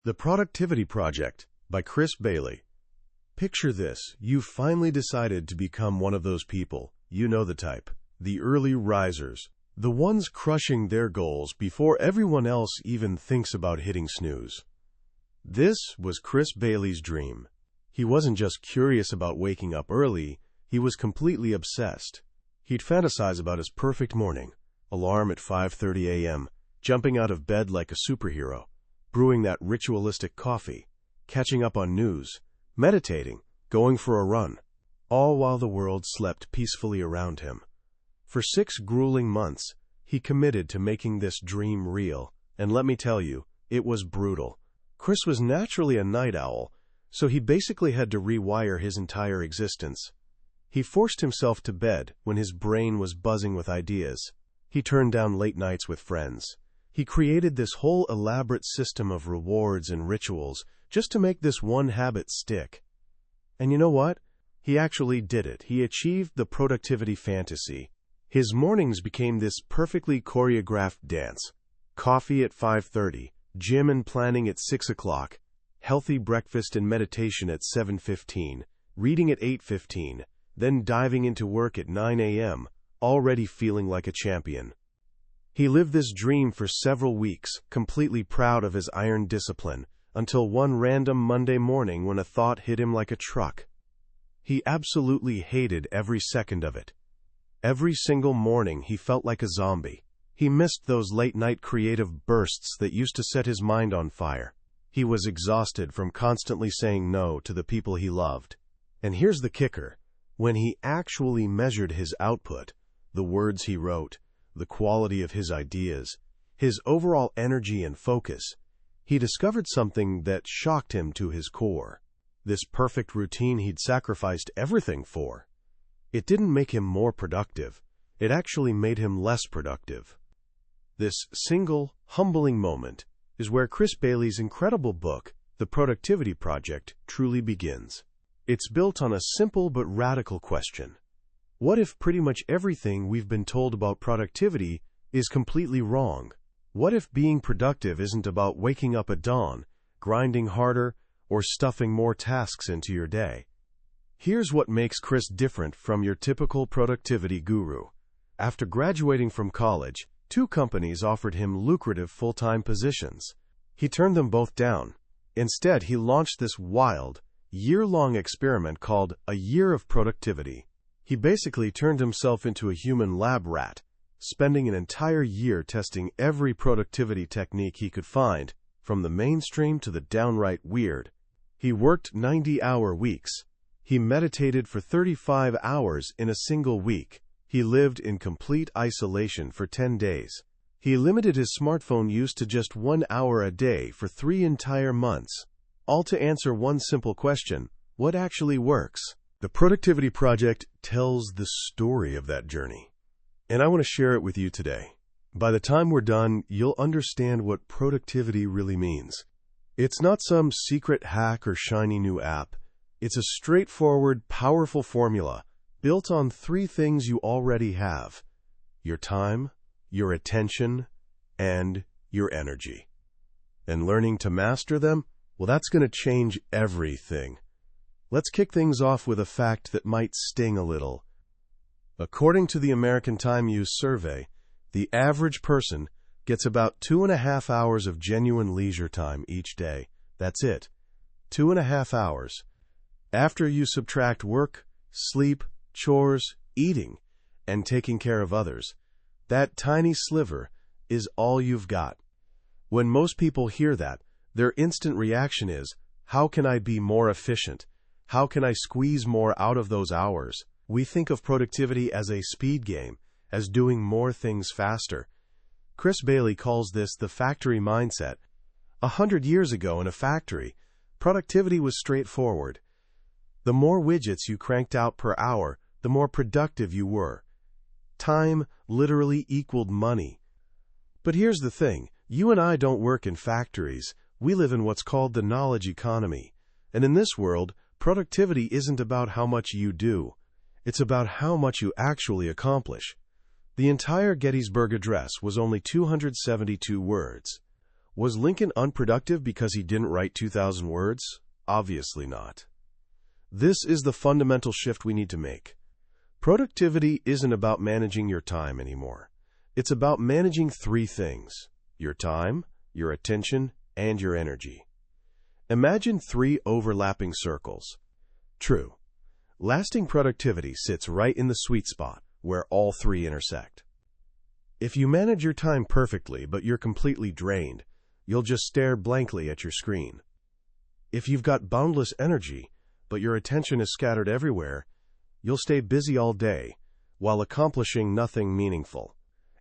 The Productivity Project by Chris Bailey. Picture this. You've finally decided to become one of those people. You know the type. The early risers. The ones crushing their goals before everyone else even thinks about hitting snooze. This was Chris Bailey's dream. He wasn't just curious about waking up early, he was completely obsessed. He'd fantasize about his perfect morning. Alarm at 5:30 a.m., jumping out of bed like a superhero, brewing that ritualistic coffee, catching up on news, meditating, going for a run, all while the world slept peacefully around him. For 6 grueling months, he committed to making this dream real, and let me tell you, it was brutal. Chris was naturally a night owl, so he basically had to rewire his entire existence. He forced himself to bed when his brain was buzzing with ideas. He turned down late nights with friends. He created this whole elaborate system of rewards and rituals just to make this one habit stick. And you know what? He actually did it. He achieved the productivity fantasy. His mornings became this perfectly choreographed dance. Coffee at 5:30, gym and planning at 6 o'clock, healthy breakfast and meditation at 7:15, reading at 8:15, then diving into work at 9 a.m., already feeling like a champion. He lived this dream for several weeks, completely proud of his iron discipline, until one random Monday morning when a thought hit him like a truck. He absolutely hated every second of it. Every single morning he felt like a zombie. He missed those late-night creative bursts that used to set his mind on fire. He was exhausted from constantly saying no to the people he loved. And here's the kicker. When he actually measured his output, the words he wrote, the quality of his ideas, his overall energy and focus, he discovered something that shocked him to his core. This perfect routine he'd sacrificed everything for. It didn't make him more productive. It actually made him less productive. This single, humbling moment is where Chris Bailey's incredible book, The Productivity Project, truly begins. It's built on a simple but radical question. What if pretty much everything we've been told about productivity is completely wrong? What if being productive isn't about waking up at dawn, grinding harder, or stuffing more tasks into your day? Here's what makes Chris different from your typical productivity guru. After graduating from college, 2 companies offered him lucrative full-time positions. He turned them both down. Instead, he launched this wild, year-long experiment called A Year of Productivity. He basically turned himself into a human lab rat, spending an entire year testing every productivity technique he could find, from the mainstream to the downright weird. He worked 90-hour weeks. He meditated for 35 hours in a single week. He lived in complete isolation for 10 days. He limited his smartphone use to just 1 hour a day for 3 entire months, all to answer one simple question: what actually works? The Productivity Project tells the story of that journey, and I want to share it with you today. By the time we're done, you'll understand what productivity really means. It's not some secret hack or shiny new app. It's a straightforward, powerful formula built on 3 things you already have: your time, your attention, and your energy. And learning to master them, well, that's going to change everything. Let's kick things off with a fact that might sting a little. According to the American Time Use Survey, the average person gets about 2.5 hours of genuine leisure time each day. That's it. 2.5 hours. After you subtract work, sleep, chores, eating, and taking care of others, that tiny sliver is all you've got. When most people hear that, their instant reaction is, how can I be more efficient? How can I squeeze more out of those hours? We think of productivity as a speed game, as doing more things faster. Chris Bailey calls this the factory mindset. 100 years ago in a factory, productivity was straightforward. The more widgets you cranked out per hour, the more productive you were. Time literally equaled money. But here's the thing. You and I don't work in factories. We live in what's called the knowledge economy. And in this world, productivity isn't about how much you do. It's about how much you actually accomplish. The entire Gettysburg Address was only 272 words. Was Lincoln unproductive because he didn't write 2,000 words? Obviously not. This is the fundamental shift we need to make. Productivity isn't about managing your time anymore. It's about managing three things: your time, your attention, and your energy. Imagine three overlapping circles. True. Lasting productivity sits right in the sweet spot where all three intersect. If you manage your time perfectly but you're completely drained, you'll just stare blankly at your screen. If you've got boundless energy, but your attention is scattered everywhere, you'll stay busy all day while accomplishing nothing meaningful.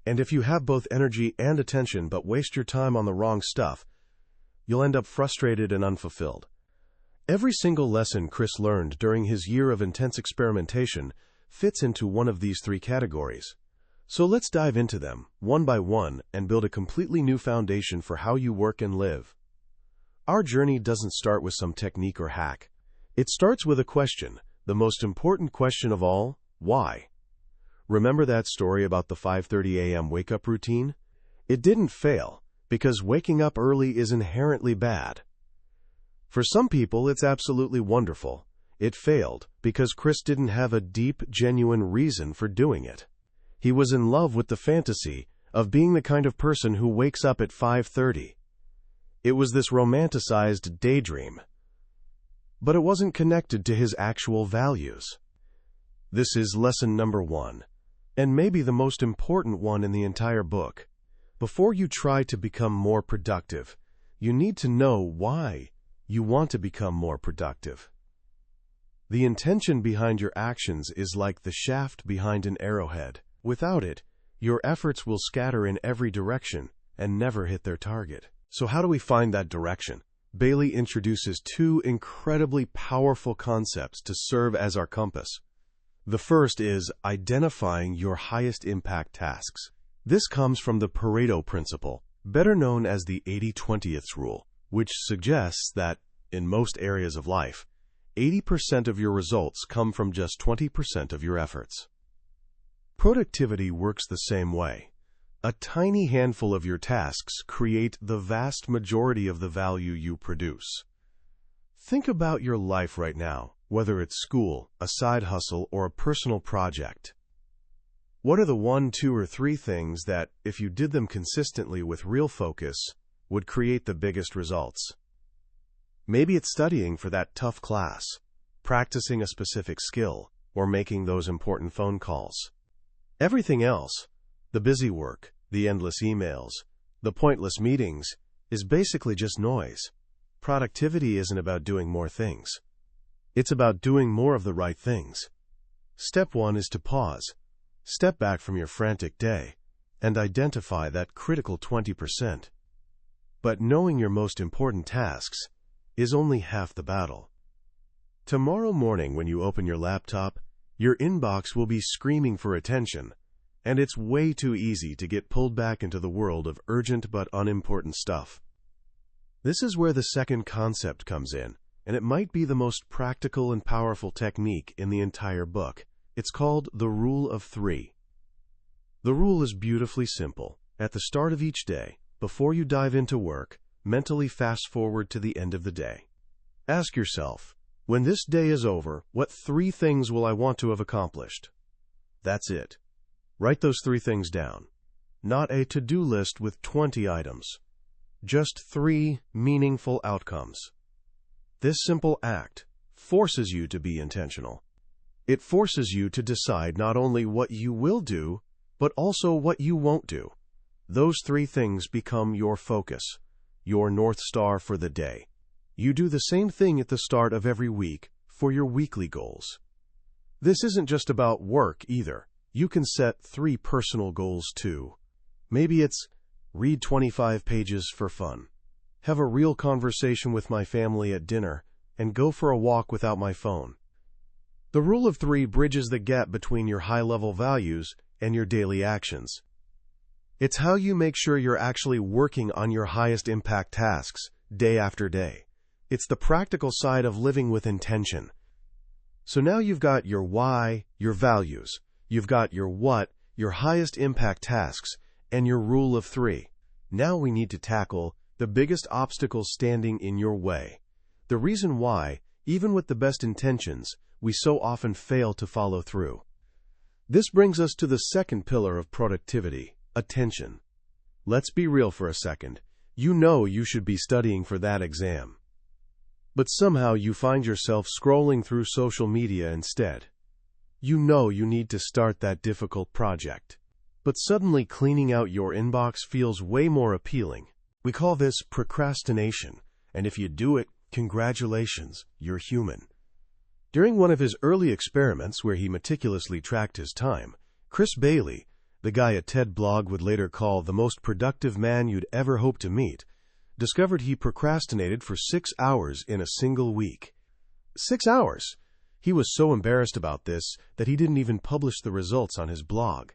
And if you have both energy and attention but waste your time on the wrong stuff, you'll end up frustrated and unfulfilled. Every single lesson Chris learned during his year of intense experimentation fits into one of these three categories. So let's dive into them, one by one, and build a completely new foundation for how you work and live. Our journey doesn't start with some technique or hack. It starts with a question, the most important question of all: why? Remember that story about the 5:30 a.m. wake-up routine? It didn't fail, because waking up early is inherently bad. For some people, it's absolutely wonderful. It failed because Chris didn't have a deep, genuine reason for doing it. He was in love with the fantasy of being the kind of person who wakes up at 5:30. It was this romanticized daydream. But it wasn't connected to his actual values. This is lesson number 1, and maybe the most important one in the entire book. Before you try to become more productive, you need to know why you want to become more productive. The intention behind your actions is like the shaft behind an arrowhead. Without it, your efforts will scatter in every direction and never hit their target. So how do we find that direction? Bailey introduces two incredibly powerful concepts to serve as our compass. The first is identifying your highest impact tasks. This comes from the Pareto principle, better known as the 80-20th rule, which suggests that, in most areas of life, 80% of your results come from just 20% of your efforts. Productivity works the same way. A tiny handful of your tasks create the vast majority of the value you produce. Think about your life right now, whether it's school, a side hustle, or a personal project. What are the 1, 2, or 3 things that, if you did them consistently with real focus, would create the biggest results? Maybe it's studying for that tough class, practicing a specific skill, or making those important phone calls. Everything else, the busy work, the endless emails, the pointless meetings, is basically just noise. Productivity isn't about doing more things. It's about doing more of the right things. Step 1 is to pause. Step back from your frantic day and identify that critical 20%. But knowing your most important tasks is only half the battle. Tomorrow morning when you open your laptop, your inbox will be screaming for attention, and it's way too easy to get pulled back into the world of urgent but unimportant stuff. This is where the second concept comes in, and it might be the most practical and powerful technique in the entire book. It's called the Rule of 3. The rule is beautifully simple. At the start of each day, before you dive into work, mentally fast forward to the end of the day. Ask yourself, when this day is over, what 3 things will I want to have accomplished? That's it. Write those 3 things down. Not a to-do list with 20 items. Just 3 meaningful outcomes. This simple act forces you to be intentional. It forces you to decide not only what you will do, but also what you won't do. Those 3 things become your focus, your North Star for the day. You do the same thing at the start of every week for your weekly goals. This isn't just about work either. You can set 3 personal goals too. Maybe it's read 25 pages for fun, have a real conversation with my family at dinner, and go for a walk without my phone. The Rule of 3 bridges the gap between your high-level values and your daily actions. It's how you make sure you're actually working on your highest impact tasks day after day. It's the practical side of living with intention. So now you've got your why, your values. You've got your what, your highest impact tasks, and your Rule of 3. Now we need to tackle the biggest obstacle standing in your way. The reason why, even with the best intentions, we so often fail to follow through. This brings us to the second pillar of productivity, attention. Let's be real for a second. You know you should be studying for that exam. But somehow you find yourself scrolling through social media instead. You know you need to start that difficult project. But suddenly cleaning out your inbox feels way more appealing. We call this procrastination, and if you do it, congratulations, you're human. During one of his early experiments where he meticulously tracked his time, Chris Bailey, the guy a TED blog would later call the most productive man you'd ever hope to meet, discovered he procrastinated for 6 hours in a single week. 6 hours! He was so embarrassed about this that he didn't even publish the results on his blog.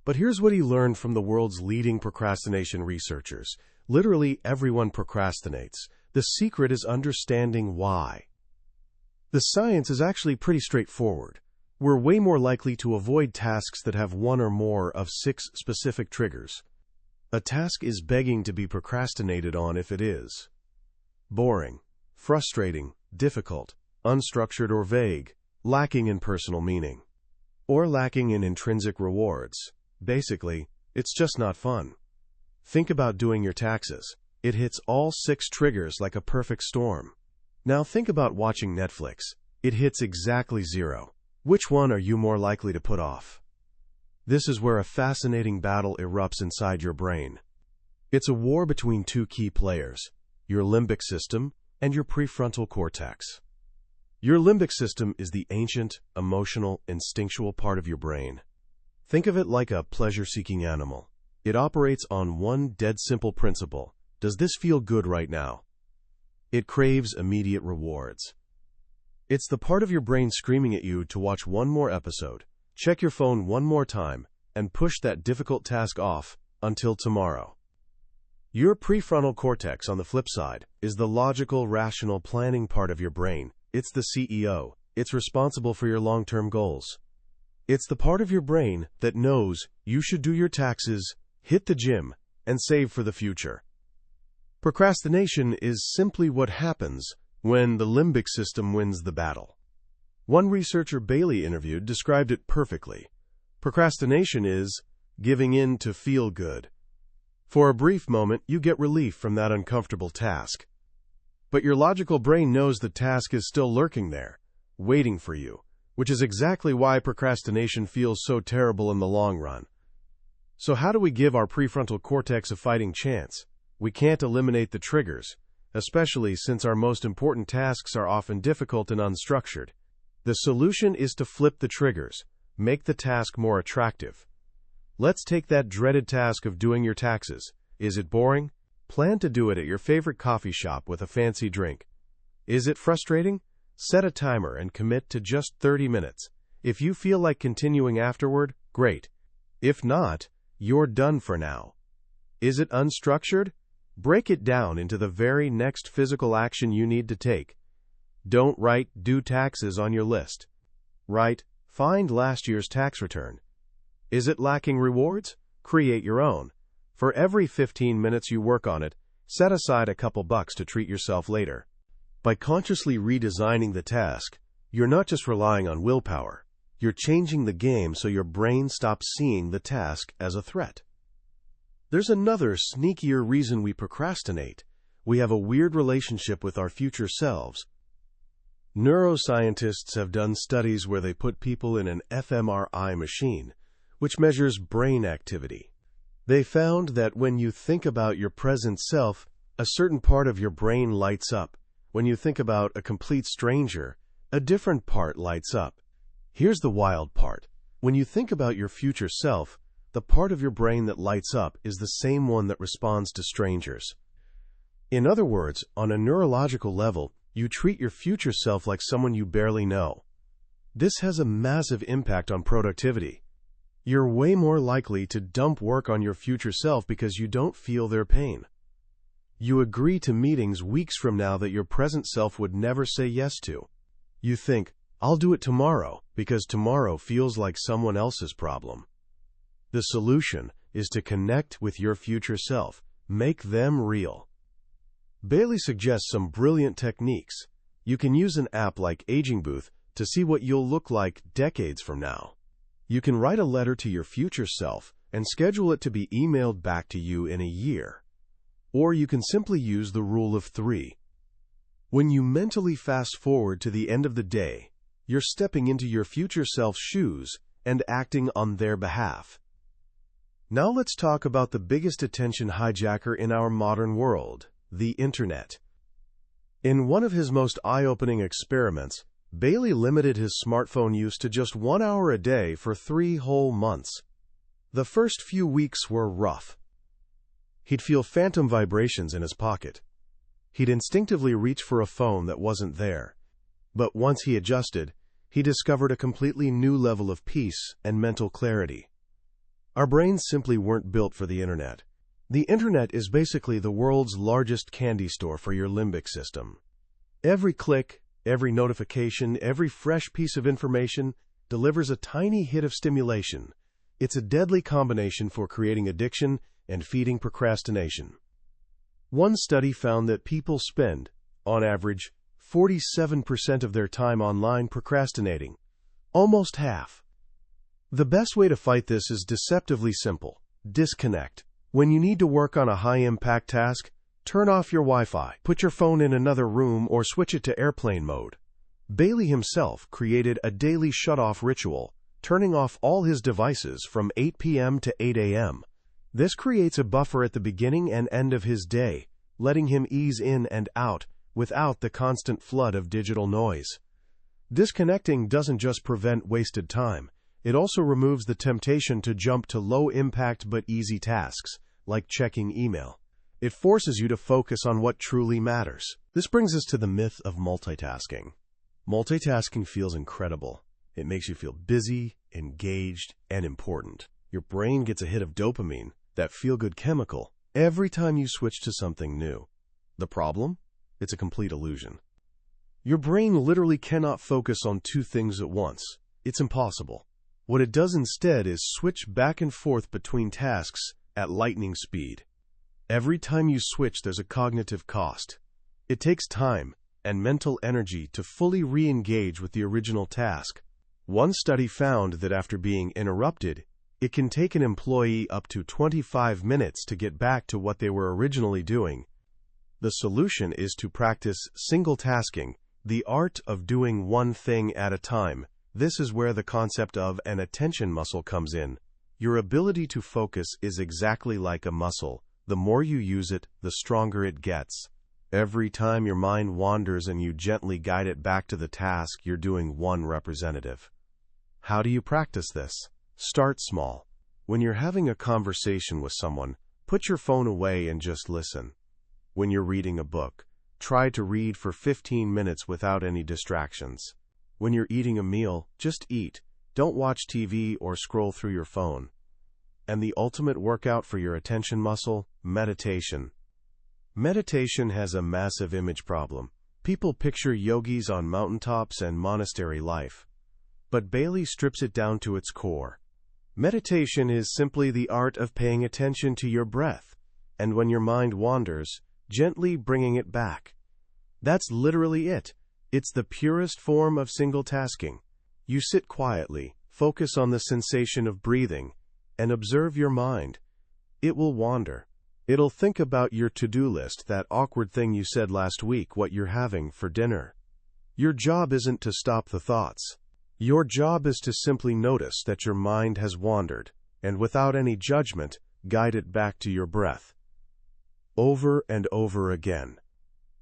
But here's what he learned from the world's leading procrastination researchers. Literally everyone procrastinates. The secret is understanding why. The science is actually pretty straightforward. We're way more likely to avoid tasks that have one or more of 6 specific triggers. A task is begging to be procrastinated on if it is boring, frustrating, difficult, unstructured or vague, lacking in personal meaning, or lacking in intrinsic rewards. Basically, it's just not fun. Think about doing your taxes. It hits all 6 triggers like a perfect storm. Now think about watching Netflix. It hits exactly 0. Which one are you more likely to put off? This is where a fascinating battle erupts inside your brain. It's a war between 2 key players, your limbic system and your prefrontal cortex. Your limbic system is the ancient, emotional, instinctual part of your brain. Think of it like a pleasure-seeking animal. It operates on one dead simple principle. Does this feel good right now? It craves immediate rewards. It's the part of your brain screaming at you to watch one more episode, check your phone one more time, and push that difficult task off until tomorrow. Your prefrontal cortex, on the flip side, is the logical, rational, planning part of your brain. It's the CEO. It's responsible for your long-term goals. It's the part of your brain that knows you should do your taxes, hit the gym, and save for the future. Procrastination is simply what happens when the limbic system wins the battle. One researcher Bailey interviewed described it perfectly. Procrastination is giving in to feel good. For a brief moment, you get relief from that uncomfortable task. But your logical brain knows the task is still lurking there, waiting for you, which is exactly why procrastination feels so terrible in the long run. So how do we give our prefrontal cortex a fighting chance? We can't eliminate the triggers, especially since our most important tasks are often difficult and unstructured. The solution is to flip the triggers, make the task more attractive. Let's take that dreaded task of doing your taxes. Is it boring? Plan to do it at your favorite coffee shop with a fancy drink. Is it frustrating? Set a timer and commit to just 30 minutes. If you feel like continuing afterward, great. If not, you're done for now. Is it unstructured? Break it down into the very next physical action you need to take. Don't write "do taxes" on your list. Write "find last year's tax return." Is it lacking rewards? Create your own. For every 15 minutes you work on it, set aside a couple bucks to treat yourself later. By consciously redesigning the task, you're not just relying on willpower. You're changing the game so your brain stops seeing the task as a threat. There's another, sneakier reason we procrastinate. We have a weird relationship with our future selves. Neuroscientists have done studies where they put people in an fMRI machine, which measures brain activity. They found that when you think about your present self, a certain part of your brain lights up. When you think about a complete stranger, a different part lights up. Here's the wild part. When you think about your future self, the part of your brain that lights up is the same one that responds to strangers. In other words, on a neurological level, you treat your future self like someone you barely know. This has a massive impact on productivity. You're way more likely to dump work on your future self because you don't feel their pain. You agree to meetings weeks from now that your present self would never say yes to. You think, "I'll do it tomorrow," because tomorrow feels like someone else's problem. The solution is to connect with your future self. Make them real. Bailey suggests some brilliant techniques. You can use an app like Aging Booth to see what you'll look like decades from now. You can write a letter to your future self and schedule it to be emailed back to you in a year. Or you can simply use the rule of 3. When you mentally fast forward to the end of the day, you're stepping into your future self's shoes and acting on their behalf. Now let's talk about the biggest attention hijacker in our modern world, the Internet. In one of his most eye-opening experiments, Bailey limited his smartphone use to just 1 hour a day for 3 whole months. The first few weeks were rough. He'd feel phantom vibrations in his pocket. He'd instinctively reach for a phone that wasn't there. But once he adjusted, he discovered a completely new level of peace and mental clarity. Our brains simply weren't built for the Internet. The Internet is basically the world's largest candy store for your limbic system. Every click, every notification, every fresh piece of information delivers a tiny hit of stimulation. It's a deadly combination for creating addiction and feeding procrastination. One study found that people spend, on average, 47% of their time online procrastinating, almost half. The best way to fight this is deceptively simple: disconnect. When you need to work on a high-impact task, turn off your Wi-Fi, put your phone in another room, or switch it to airplane mode. Bailey himself created a daily shut-off ritual, turning off all his devices from 8 p.m. to 8 a.m. This creates a buffer at the beginning and end of his day, letting him ease in and out without the constant flood of digital noise. Disconnecting doesn't just prevent wasted time, it also removes the temptation to jump to low-impact but easy tasks, like checking email. It forces you to focus on what truly matters. This brings us to the myth of multitasking. Multitasking feels incredible. It makes you feel busy, engaged, and important. Your brain gets a hit of dopamine, that feel-good chemical, every time you switch to something new. The problem? It's a complete illusion. Your brain literally cannot focus on 2 things at once. It's impossible. What it does instead is switch back and forth between tasks at lightning speed. Every time you switch, there's a cognitive cost. It takes time and mental energy to fully re-engage with the original task. One study found that after being interrupted, it can take an employee up to 25 minutes to get back to what they were originally doing. The solution is to practice single tasking, the art of doing one thing at a time. This is where the concept of an attention muscle comes in. Your ability to focus is exactly like a muscle. The more you use it, the stronger it gets. Every time your mind wanders and you gently guide it back to the task, you're doing one representative. How do you practice this? Start small. When you're having a conversation with someone, put your phone away and just listen. When you're reading a book, try to read for 15 minutes without any distractions. When you're eating a meal, just eat. Don't watch TV or scroll through your phone. And the ultimate workout for your attention muscle, meditation. Meditation has a massive image problem. People picture yogis on mountaintops and monastery life. But Bailey strips it down to its core. Meditation is simply the art of paying attention to your breath, and when your mind wanders, gently bringing it back. That's literally it. It's the purest form of single tasking. You sit quietly, focus on the sensation of breathing, and observe your mind. It will wander. It'll think about your to-do list, that awkward thing you said last week, what you're having for dinner. Your job isn't to stop the thoughts. Your job is to simply notice that your mind has wandered, and without any judgment, guide it back to your breath. Over and over again.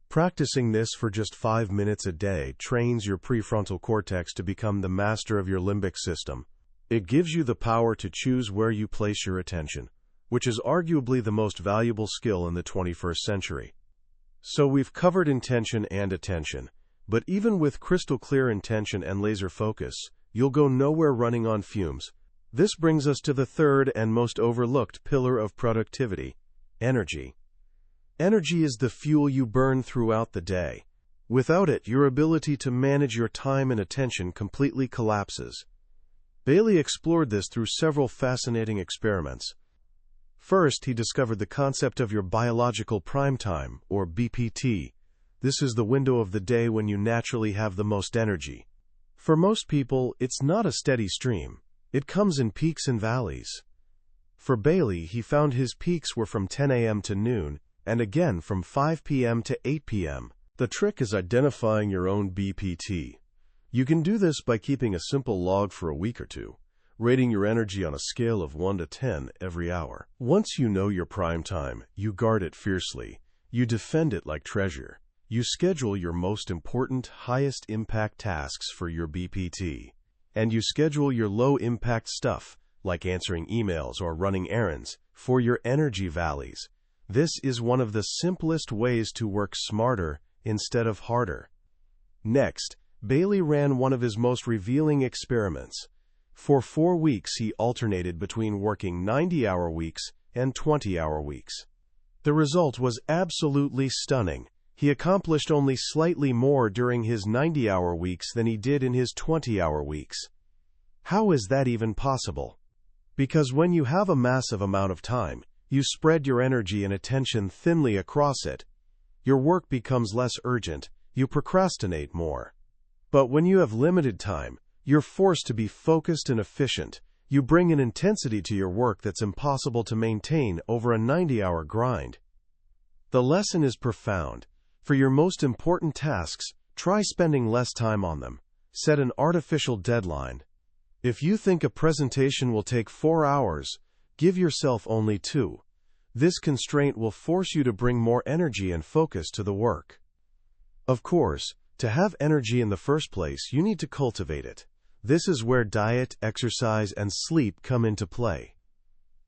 Practicing this for just 5 minutes a day trains your prefrontal cortex to become the master of your limbic system. It gives you the power to choose where you place your attention, which is arguably the most valuable skill in the 21st century. So we've covered intention and attention. But even with crystal clear intention and laser focus, you'll go nowhere running on fumes. This brings us to the third and most overlooked pillar of productivity: energy. Energy is the fuel you burn throughout the day. Without it, your ability to manage your time and attention completely collapses. Bailey explored this through several fascinating experiments. First, he discovered the concept of your biological prime time, or BPT. This is the window of the day when you naturally have the most energy. For most people, it's not a steady stream. It comes in peaks and valleys. For Bailey, he found his peaks were from 10 a.m. to noon, and again from 5 p.m. to 8 p.m. The trick is identifying your own BPT. You can do this by keeping a simple log for a week or two, rating your energy on a scale of 1 to 10 every hour. Once you know your prime time, you guard it fiercely. You defend it like treasure. You schedule your most important, highest impact tasks for your BPT. And you schedule your low impact stuff, like answering emails or running errands, for your energy valleys. This is one of the simplest ways to work smarter instead of harder. Next, Bailey ran one of his most revealing experiments. For 4 weeks, he alternated between working 90-hour weeks and 20-hour weeks. The result was absolutely stunning. He accomplished only slightly more during his 90-hour weeks than he did in his 20-hour weeks. How is that even possible? Because when you have a massive amount of time, you spread your energy and attention thinly across it. Your work becomes less urgent, you procrastinate more. But when you have limited time, you're forced to be focused and efficient. You bring an intensity to your work that's impossible to maintain over a 90-hour grind. The lesson is profound. For your most important tasks, try spending less time on them. Set an artificial deadline. If you think a presentation will take 4 hours, give yourself only 2. This constraint will force you to bring more energy and focus to the work. Of course, to have energy in the first place, you need to cultivate it. This is where diet, exercise, and sleep come into play.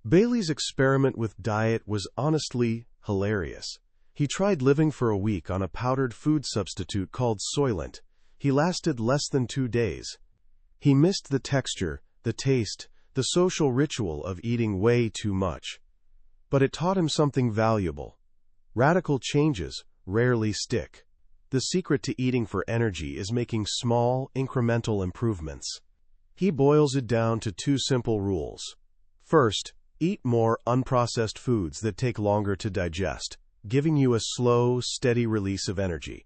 Bailey's experiment with diet was honestly hilarious. He tried living for a week on a powdered food substitute called Soylent. He lasted less than 2 days. He missed the texture, the taste, the social ritual of eating way too much. But it taught him something valuable. Radical changes rarely stick. The secret to eating for energy is making small, incremental improvements. He boils it down to 2 simple rules. First, eat more unprocessed foods that take longer to digest, giving you a slow, steady release of energy.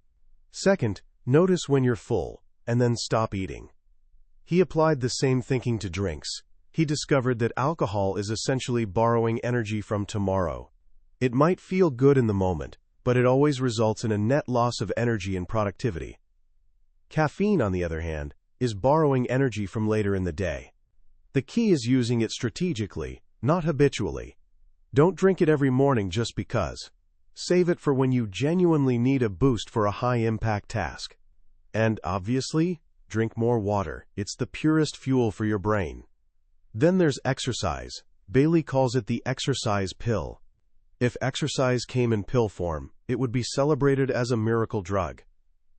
Second, notice when you're full, and then stop eating. He applied the same thinking to drinks. He discovered that alcohol is essentially borrowing energy from tomorrow. It might feel good in the moment, but it always results in a net loss of energy and productivity. Caffeine, on the other hand, is borrowing energy from later in the day. The key is using it strategically, not habitually. Don't drink it every morning just because. Save it for when you genuinely need a boost for a high-impact task. And, obviously, drink more water. It's the purest fuel for your brain. Then there's exercise. Bailey calls it the exercise pill. If exercise came in pill form, it would be celebrated as a miracle drug.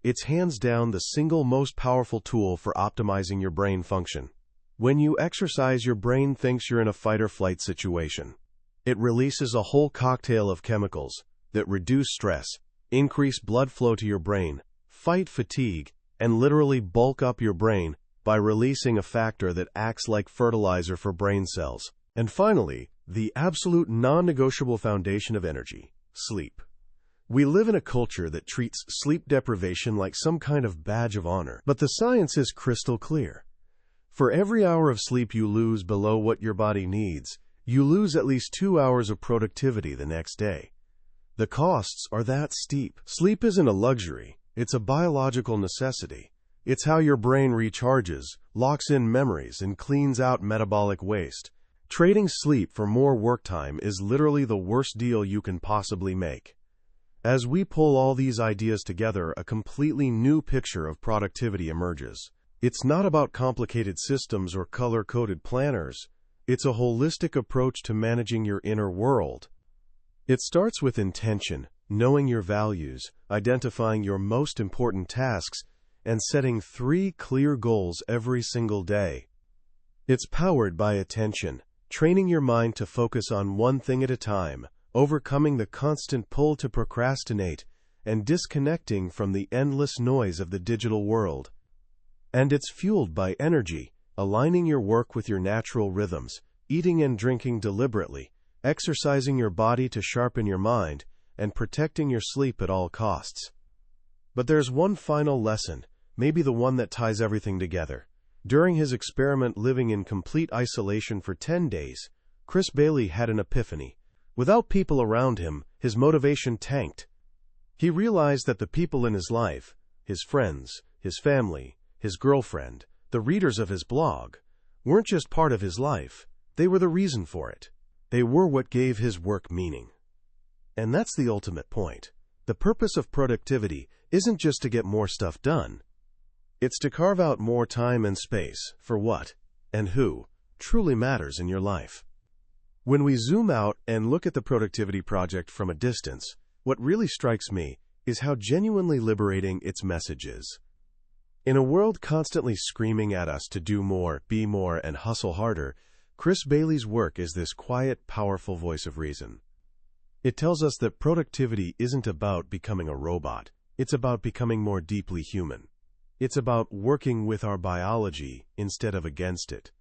It's hands down the single most powerful tool for optimizing your brain function. When you exercise, your brain thinks you're in a fight-or-flight situation. It releases a whole cocktail of chemicals that reduce stress, increase blood flow to your brain, fight fatigue, and literally bulk up your brain by releasing a factor that acts like fertilizer for brain cells. And finally, the absolute non-negotiable foundation of energy: sleep. We live in a culture that treats sleep deprivation like some kind of badge of honor, but the science is crystal clear. For every hour of sleep you lose below what your body needs, you lose at least 2 hours of productivity the next day. The costs are that steep. Sleep isn't a luxury, it's a biological necessity. It's how your brain recharges, locks in memories, and cleans out metabolic waste. Trading sleep for more work time is literally the worst deal you can possibly make. As we pull all these ideas together, a completely new picture of productivity emerges. It's not about complicated systems or color-coded planners. It's a holistic approach to managing your inner world. It starts with intention, knowing your values, identifying your most important tasks, and setting 3 clear goals every single day. It's powered by attention, training your mind to focus on one thing at a time, overcoming the constant pull to procrastinate, and disconnecting from the endless noise of the digital world. And it's fueled by energy, aligning your work with your natural rhythms, eating and drinking deliberately, exercising your body to sharpen your mind, and protecting your sleep at all costs. But there's one final lesson, maybe the one that ties everything together. During his experiment living in complete isolation for 10 days, Chris Bailey had an epiphany. Without people around him, his motivation tanked. He realized that the people in his life, his friends, his family, his girlfriend, the readers of his blog, weren't just part of his life, they were the reason for it. They were what gave his work meaning. And that's the ultimate point. The purpose of productivity isn't just to get more stuff done. It's to carve out more time and space for what and who truly matters in your life. When we zoom out and look at the productivity project from a distance, what really strikes me is how genuinely liberating its message is. In a world constantly screaming at us to do more, be more, and hustle harder, Chris Bailey's work is this quiet, powerful voice of reason. It tells us that productivity isn't about becoming a robot. It's about becoming more deeply human. It's about working with our biology instead of against it.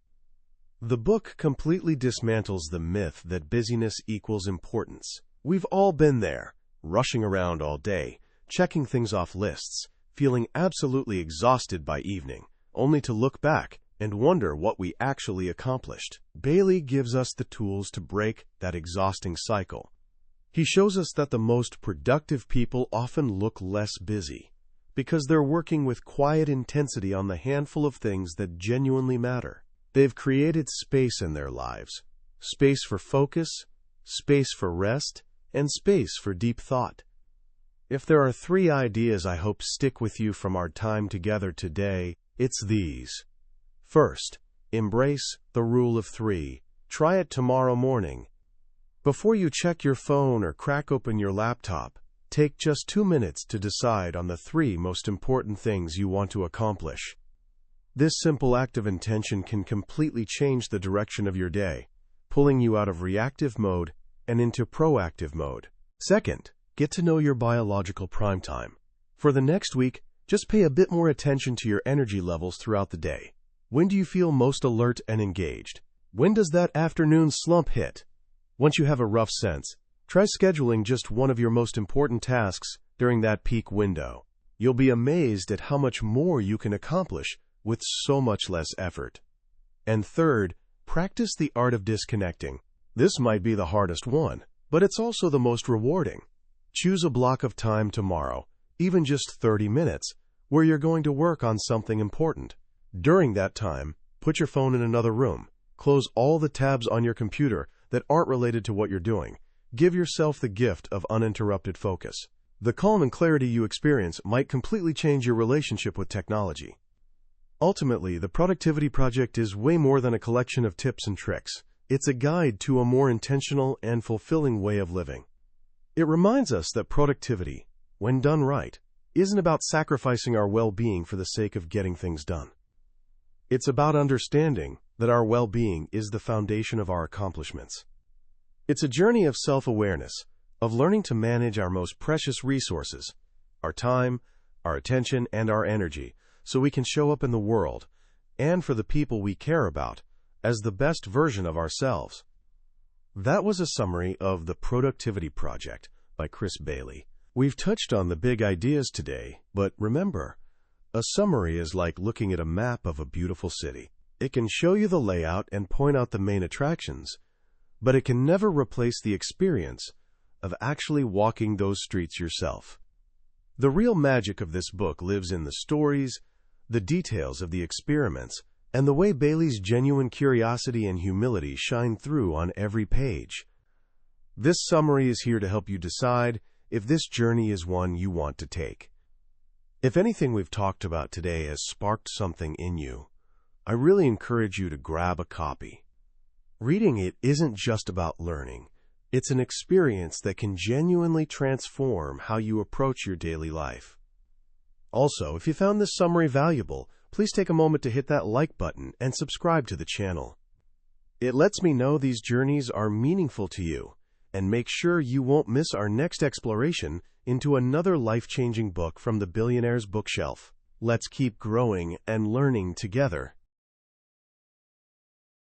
The book completely dismantles the myth that busyness equals importance. We've all been there, rushing around all day, checking things off lists, feeling absolutely exhausted by evening, only to look back and wonder what we actually accomplished. Bailey gives us the tools to break that exhausting cycle. He shows us that the most productive people often look less busy, because they're working with quiet intensity on the handful of things that genuinely matter. They've created space in their lives, space for focus, space for rest, and space for deep thought. If there are 3 ideas I hope stick with you from our time together today, it's these. First, embrace the rule of 3. Try it tomorrow morning. Before you check your phone or crack open your laptop, take just 2 minutes to decide on the 3 most important things you want to accomplish. This simple act of intention can completely change the direction of your day, pulling you out of reactive mode and into proactive mode. Second, get to know your biological prime time. For the next week, just pay a bit more attention to your energy levels throughout the day. When do you feel most alert and engaged? When does that afternoon slump hit? Once you have a rough sense, try scheduling just one of your most important tasks during that peak window. You'll be amazed at how much more you can accomplish with so much less effort. And third, practice the art of disconnecting. This might be the hardest one, but it's also the most rewarding. Choose a block of time tomorrow, even just 30 minutes, where you're going to work on something important. During that time, put your phone in another room. Close all the tabs on your computer that aren't related to what you're doing. Give yourself the gift of uninterrupted focus. The calm and clarity you experience might completely change your relationship with technology. Ultimately, the Productivity Project is way more than a collection of tips and tricks. It's a guide to a more intentional and fulfilling way of living. It reminds us that productivity, when done right, isn't about sacrificing our well-being for the sake of getting things done. It's about understanding that our well-being is the foundation of our accomplishments. It's a journey of self-awareness, of learning to manage our most precious resources, our time, our attention, and our energy, so we can show up in the world, and for the people we care about, as the best version of ourselves. That was a summary of The Productivity Project by Chris Bailey. We've touched on the big ideas today, but remember, a summary is like looking at a map of a beautiful city. It can show you the layout and point out the main attractions, but it can never replace the experience of actually walking those streets yourself. The real magic of this book lives in the stories, the details of the experiments, and the way Bailey's genuine curiosity and humility shine through on every page. This summary is here to help you decide if this journey is one you want to take. If anything we've talked about today has sparked something in you, I really encourage you to grab a copy. Reading it isn't just about learning. It's an experience that can genuinely transform how you approach your daily life. Also, if you found this summary valuable, please take a moment to hit that like button and subscribe to the channel. It lets me know these journeys are meaningful to you, and make sure you won't miss our next exploration into another life-changing book from the Billionaire's Bookshelf. Let's keep growing and learning together.